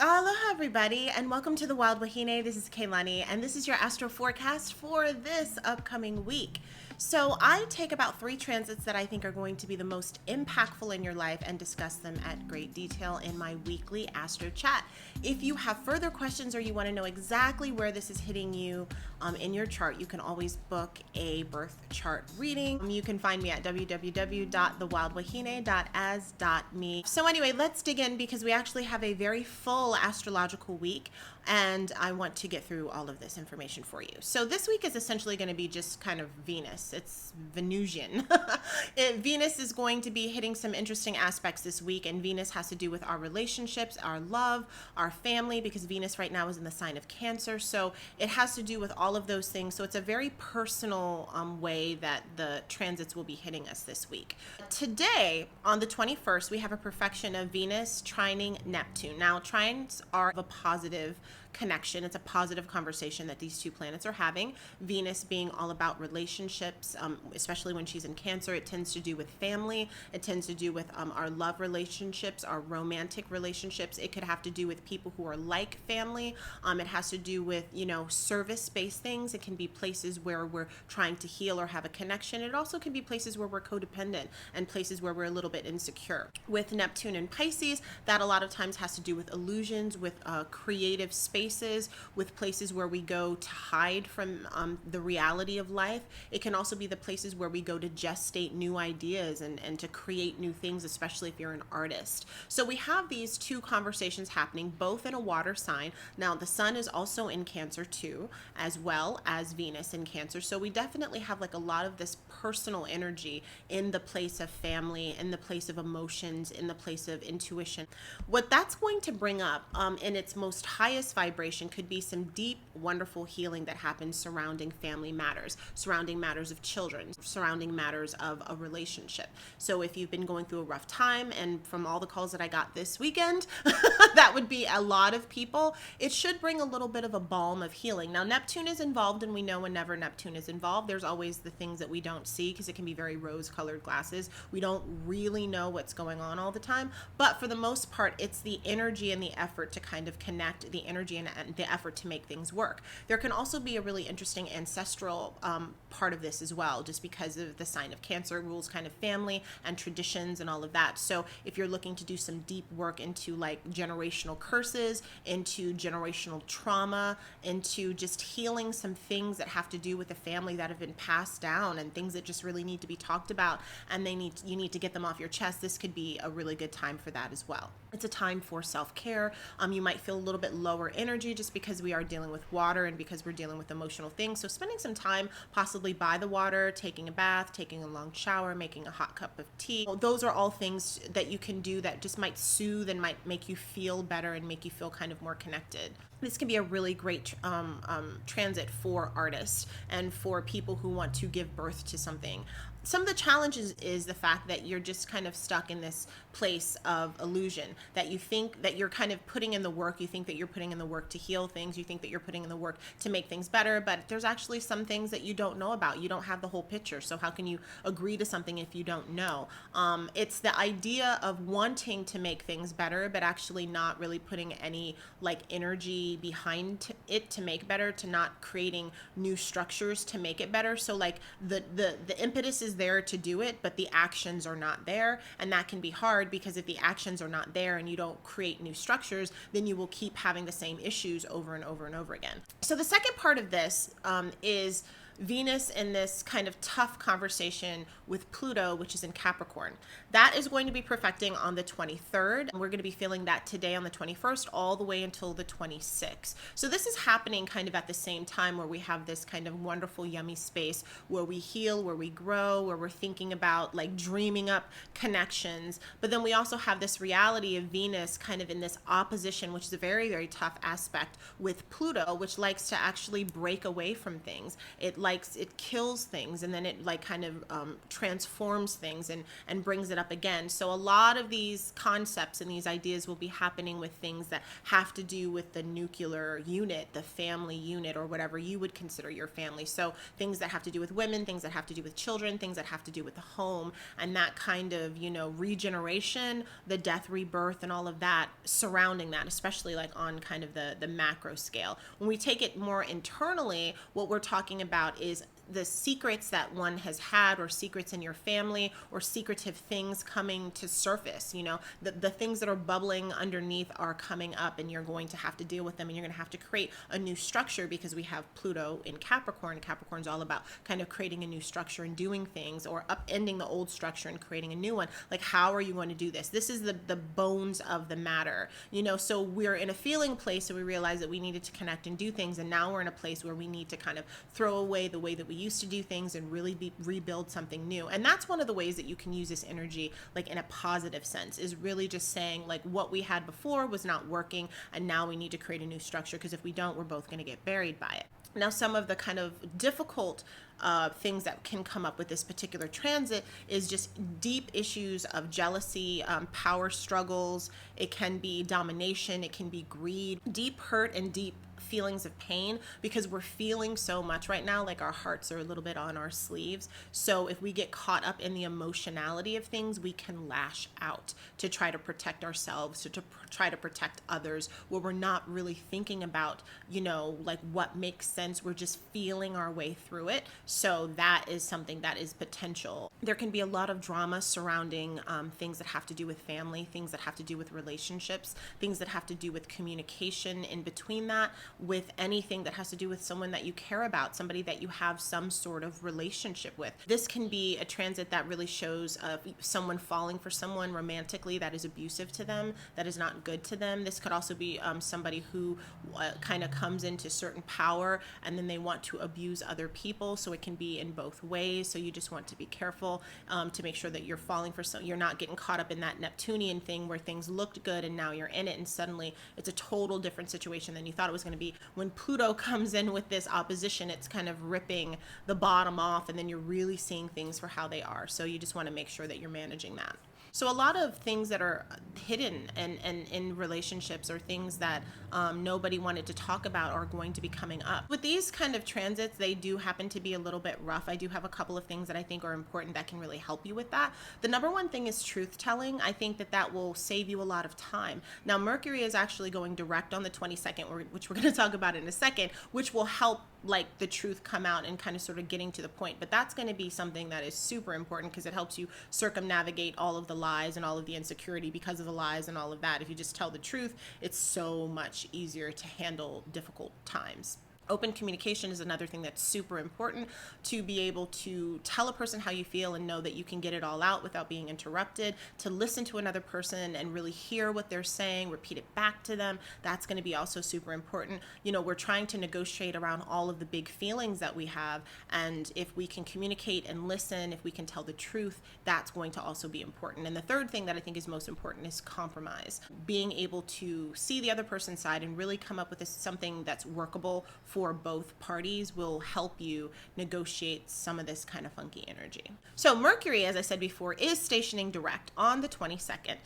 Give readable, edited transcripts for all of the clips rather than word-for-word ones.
Aloha everybody, and welcome to the Wild Wahine. This is Kaylani, and this is your astro forecast for this upcoming week. So I take about 3 transits that I think are going to be the most impactful in your life and discuss them at great detail in my weekly astro chat. If you have further questions or you want to know exactly where this is hitting you in your chart, you can always book a birth chart reading. You can find me at www.thewildwahine.as.me. So anyway, let's dig in because we actually have a very full astrological week, and I want to get through all of this information for you. So this week is essentially going to be just kind of Venus. It's Venusian. Venus is going to be hitting some interesting aspects this week, and Venus has to do with our relationships, our love, our family, because Venus right now is in the sign of Cancer. So it has to do with all of those things. So it's a very personal way that the transits will be hitting us this week. Today, on the 21st, we have a perfection of Venus trining Neptune. Now, trines are of a positive connection. It's a positive conversation that these two planets are having. Venus being all about relationships, especially when she's in Cancer. It tends to do with family. It tends to do with our love relationships, our romantic relationships. It could have to do with people who are like family. It has to do with, service-based things. It can be places where we're trying to heal or have a connection. It also can be places where we're codependent and places where we're a little bit insecure. With Neptune and Pisces, that a lot of times has to do with illusions, with creative spaces, with places where we go to hide from the reality of life. It can also be the places where we go to gestate new ideas and to create new things, especially if you're an artist. So we have these two conversations happening, both in a water sign. Now, the sun is also in Cancer too, as well as Venus in Cancer. So we definitely have like a lot of this personal energy in the place of family, in the place of emotions, in the place of intuition. What that's going to bring up in its most highest vibration could be some deep, wonderful healing that happens surrounding family matters, surrounding matters of children, surrounding matters of a relationship. So if you've been going through a rough time, and from all the calls that I got this weekend, that would be a lot of people, it should bring a little bit of a balm of healing. Now, Neptune is involved, and we know whenever Neptune is involved, there's always the things that we don't see because it can be very rose-colored glasses. We don't really know what's going on all the time, but for the most part, it's the energy and the effort to kind of connect, the energy and the effort to make things work. There can also be a really interesting ancestral part of this as well, just because of the sign of Cancer rules kind of family and traditions and all of that. So if you're looking to do some deep work into like generational curses, into generational trauma, into just healing some things that have to do with the family that have been passed down and things that just really need to be talked about, and you need to get them off your chest, this could be a really good time for that as well. It's a time for self-care. You might feel a little bit lower energy just because we are dealing with water and because we're dealing with emotional things. So spending some time possibly by the water, taking a bath, taking a long shower, making a hot cup of tea. Those are all things that you can do that just might soothe and might make you feel better and make you feel kind of more connected. This can be a really great transit for artists and for people who want to give birth to something. Some of the challenges is the fact that you're just kind of stuck in this place of illusion, that you think that you're kind of putting in the work, you think that you're putting in the work to heal things, you think that you're putting in the work to make things better, but there's actually some things that you don't know about. You don't have the whole picture, so how can you agree to something if you don't know? It's the idea of wanting to make things better, but actually not really putting any like energy behind it to make better, to not creating new structures to make it better. So like the impetus is there to do it, but the actions are not there, and that can be hard because if the actions are not there and you don't create new structures, then you will keep having the same issues over and over and over again. So the second part of this is Venus in this kind of tough conversation with Pluto, which is in Capricorn. That is going to be perfecting on the 23rd. We're going to be feeling that today on the 21st all the way until the 26th. So this is happening kind of at the same time where we have this kind of wonderful, yummy space where we heal, where we grow, where we're thinking about like dreaming up connections. But then we also have this reality of Venus kind of in this opposition, which is a very, very tough aspect with Pluto, which likes to actually break away from things. It it kills things, and then it like kind of transforms things and brings it up again. So a lot of these concepts and these ideas will be happening with things that have to do with the nuclear unit, the family unit, or whatever you would consider your family. So things that have to do with women, things that have to do with children, things that have to do with the home, and that kind of, you know, regeneration, the death, rebirth, and all of that surrounding that, especially like on kind of the macro scale. When we take it more internally, what we're talking about is the secrets that one has had, or secrets in your family, or secretive things coming to surface. You know, the things that are bubbling underneath are coming up, and you're going to have to deal with them, and you're going to have to create a new structure, because we have Pluto in Capricorn. Capricorn's all about kind of creating a new structure and doing things, or upending the old structure and creating a new one. Like, how are you going to do this? This is the bones of the matter, you know. So we're in a feeling place, and we realize that we needed to connect and do things, and now we're in a place where we need to kind of throw away the way that we used to do things and really rebuild something new. And that's one of the ways that you can use this energy, like in a positive sense, is really just saying like what we had before was not working, and now we need to create a new structure, because if we don't, we're both going to get buried by it. Now, some of the kind of difficult things that can come up with this particular transit is just deep issues of jealousy, power struggles. It can be domination. It can be greed, deep hurt, and deep feelings of pain, because we're feeling so much right now, like our hearts are a little bit on our sleeves. So if we get caught up in the emotionality of things, we can lash out to try to protect ourselves, to try to protect others, where we're not really thinking about, you know, like what makes sense. We're just feeling our way through it. So that is something that is potential. There can be a lot of drama surrounding things that have to do with family, things that have to do with relationships, things that have to do with communication in between that, with anything that has to do with someone that you care about, somebody that you have some sort of relationship with. This can be a transit that really shows someone falling for someone romantically that is abusive to them, that is not good to them. This could also be somebody who kind of comes into certain power, and then they want to abuse other people. So it can be in both ways. So you just want to be careful to make sure that you're falling for you're not getting caught up in that Neptunian thing where things looked good and now you're in it, and suddenly it's a total different situation than you thought it was going to be. When Pluto comes in with this opposition, it's kind of ripping the bottom off, and then you're really seeing things for how they are. So you just want to make sure that you're managing that. So a lot of things that are hidden and in relationships, or things that nobody wanted to talk about, are going to be coming up. With these kind of transits, they do happen to be a little bit rough. I do have a couple of things that I think are important that can really help you with that. The number one thing is truth telling. I think that will save you a lot of time. Now, Mercury is actually going direct on the 22nd, which we're going to talk about in a second, which will help like the truth come out and kind of sort of getting to the point. But that's going to be something that is super important, because it helps you circumnavigate all of the lies and all of the insecurity because of the lies and all of that. If you just tell the truth, it's so much easier to handle difficult times. Open communication is another thing that's super important, to be able to tell a person how you feel and know that you can get it all out without being interrupted, to listen to another person and really hear what they're saying, repeat it back to them. That's going to be also super important. You know, we're trying to negotiate around all of the big feelings that we have, and if we can communicate and listen, if we can tell the truth, that's going to also be important. And the third thing that I think is most important is compromise. Being able to see the other person's side and really come up with something that's workable for both parties will help you negotiate some of this kind of funky energy. So Mercury, as I said before, is stationing direct on the 22nd.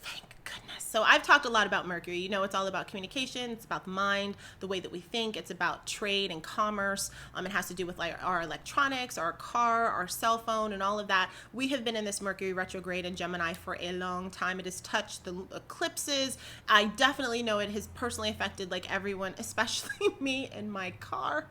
Thank goodness. So I've talked a lot about Mercury. You know, it's all about communication. It's about the mind, the way that we think. It's about trade and commerce. It has to do with like our electronics, our car, our cell phone, and all of that. We have been in this Mercury retrograde in Gemini for a long time. It has touched the eclipses. I definitely know it has personally affected like everyone, especially me and my car.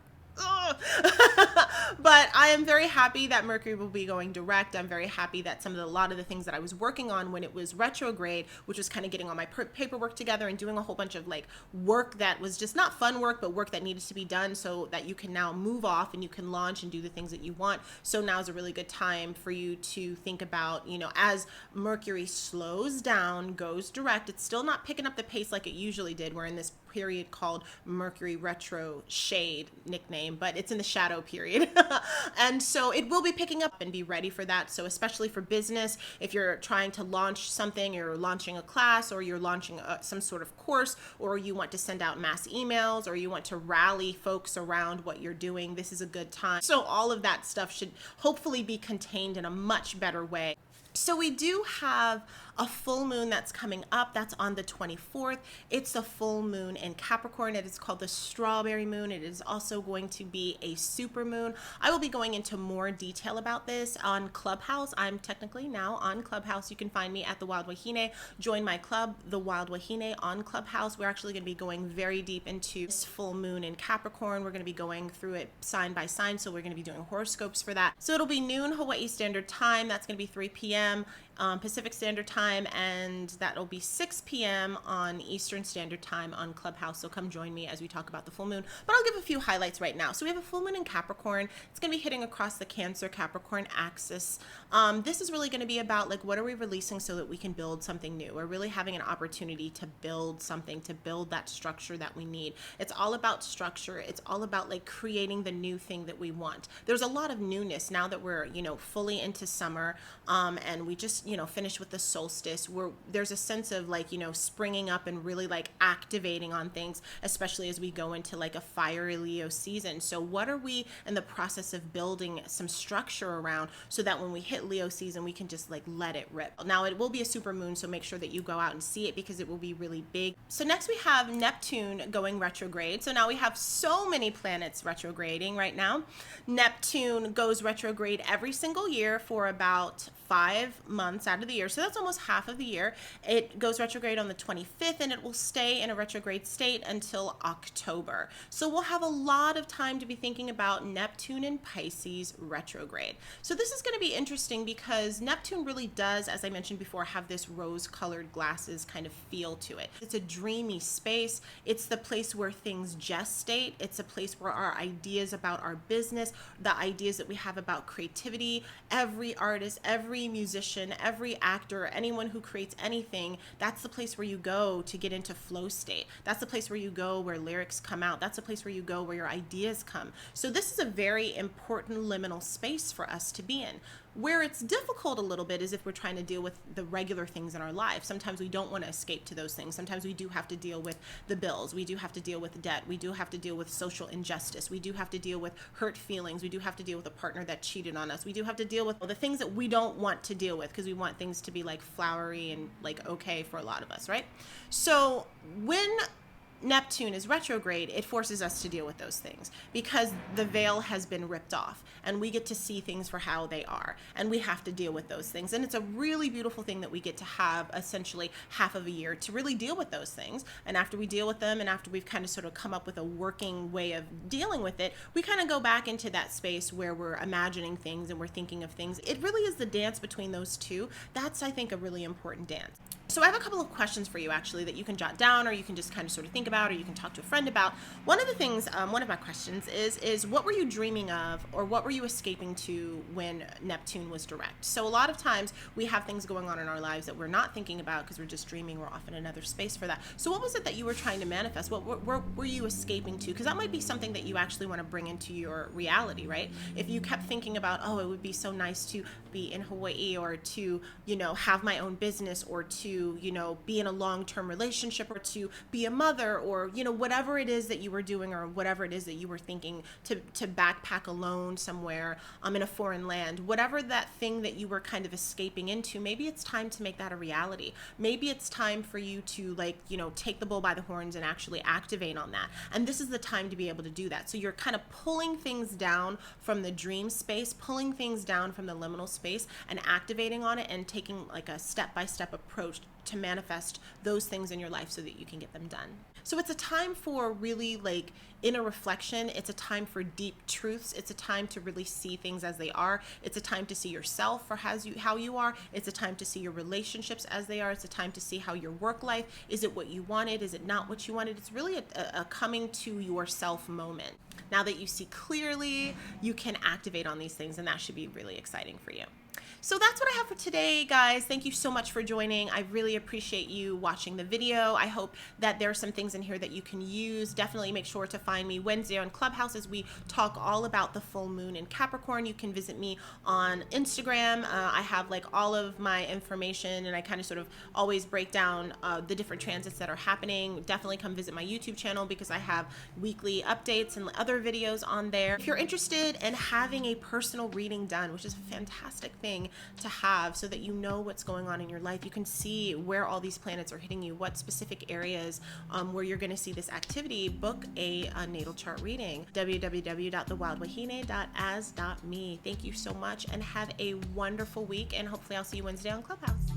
But I am very happy that Mercury will be going direct. I'm very happy that a lot of the things that I was working on when it was retrograde, which was kind of getting all my paperwork together and doing a whole bunch of like work that was just not fun work, but work that needed to be done so that you can now move off and you can launch and do the things that you want. So now is a really good time for you to think about, you know, as Mercury slows down, goes direct, it's still not picking up the pace like it usually did. We're in this period called Mercury retro shade, nickname name, but it's in the shadow period. And so it will be picking up, and be ready for that. So especially for business, if you're trying to launch something, you're launching a class, or you're launching some sort of course, or you want to send out mass emails, or you want to rally folks around what you're doing, this is a good time. So all of that stuff should hopefully be contained in a much better way. So we do have a full moon that's coming up. That's on the 24th. It's a full moon in Capricorn. It is called the strawberry moon. It is also going to be a super moon. I will be going into more detail about this on Clubhouse. I'm technically now on Clubhouse. You can find me at the Wild Wahine. Join my club, the Wild Wahine, on Clubhouse. We're actually going to be going very deep into this full moon in Capricorn. We're going to be going through it sign by sign. So we're going to be doing horoscopes for that. So it'll be noon Hawaii Standard Time. That's going to be 3 p.m. Pacific Standard Time, and that'll be 6 p.m. on Eastern Standard Time on Clubhouse. So come join me as we talk about the full moon. But I'll give a few highlights right now. So we have a full moon in Capricorn. It's going to be hitting across the Cancer Capricorn axis. This is really going to be about, like, what are we releasing so that we can build something new? We're really having an opportunity to build something, to build that structure that we need. It's all about structure. It's all about, like, creating the new thing that we want. There's a lot of newness now that we're, fully into summer, and we just, finished with the solstice. There's a sense of, like, springing up and really, like, activating on things, especially as we go into, like, a fiery Leo season. So what are we in the process of building some structure around so that when we hit Leo season, we can just, like, let it rip? Now, it will be a super moon, so make sure that you go out and see it because it will be really big. So next we have Neptune going retrograde. So now we have so many planets retrograding right now. Neptune goes retrograde every single year for about 5 months out of the year. So that's almost half of the year. It goes retrograde on the 25th, and it will stay in a retrograde state until October. So we'll have a lot of time to be thinking about Neptune and Pisces retrograde. So this is going to be interesting because Neptune really does, as I mentioned before, have this rose-colored glasses kind of feel to it. It's a dreamy space. It's the place where things gestate. It's a place where our ideas about our business, the ideas that we have about creativity, every artist, every musician, every actor, anyone who creates anything, that's the place where you go to get into flow state. That's the place where you go where lyrics come out. That's the place where you go where your ideas come. So this is a very important liminal space for us to be in. Where it's difficult a little bit is if we're trying to deal with the regular things in our life. Sometimes we don't want to escape to those things. Sometimes we do have to deal with the bills. We do have to deal with debt. We do have to deal with social injustice. We do have to deal with hurt feelings. We do have to deal with a partner that cheated on us. We do have to deal with the things that we don't want to deal with because we want things to be, like, flowery and, like, okay for a lot of us, right? So when Neptune is retrograde, it forces us to deal with those things because the veil has been ripped off and we get to see things for how they are, and we have to deal with those things. And it's a really beautiful thing that we get to have essentially half of a year to really deal with those things. And after we deal with them, and after we've kind of sort of come up with a working way of dealing with it, we kind of go back into that space where we're imagining things and we're thinking of things. It really is the dance between those two. That's, I think, a really important dance. So I have a couple of questions for you, actually, that you can jot down, or you can just kind of sort of think about, or you can talk to a friend about. One of the things, one of my questions is what were you dreaming of, or what were you escaping to when Neptune was direct? So a lot of times we have things going on in our lives that we're not thinking about because we're just dreaming. We're off in another space for that. So what was it that you were trying to manifest? What were you escaping to? Because that might be something that you actually want to bring into your reality, right? If you kept thinking about, oh, it would be so nice to be in Hawaii, or to, have my own business, or to, be in a long-term relationship, or to be a mother, or, whatever it is that you were doing, or whatever it is that you were thinking, to backpack alone somewhere in a foreign land, whatever that thing that you were kind of escaping into, maybe it's time to make that a reality. Maybe it's time for you to, take the bull by the horns and actually activate on that. And this is the time to be able to do that. So you're kind of pulling things down from the dream space, pulling things down from the liminal space, and activating on it, and taking, like, a step-by-step approach to manifest those things in your life so that you can get them done. So it's a time for really, like, inner reflection. It's a time for deep truths. It's a time to really see things as they are. It's a time to see yourself for how you are. It's a time to see your relationships as they are. It's a time to see how your work life, is it what you wanted? Is it not what you wanted? It's really a coming to yourself moment. Now that you see clearly, you can activate on these things, and that should be really exciting for you. So that's what I have for today, guys. Thank you so much for joining. I really appreciate you watching the video. I hope that there are some things in here that you can use. Definitely make sure to find me Wednesday on Clubhouse as we talk all about the full moon in Capricorn. You can visit me on Instagram. I have like all of my information, and I kind of sort of always break down the different transits that are happening. Definitely come visit my YouTube channel because I have weekly updates and other videos on there. If you're interested in having a personal reading done, which is a fantastic thing to have so that you know what's going on in your life, you can see where all these planets are hitting you, what specific areas where you're going to see this activity, book a natal chart reading. www.thewildwahine.as.me. Thank you so much and have a wonderful week, and hopefully I'll see you Wednesday on Clubhouse.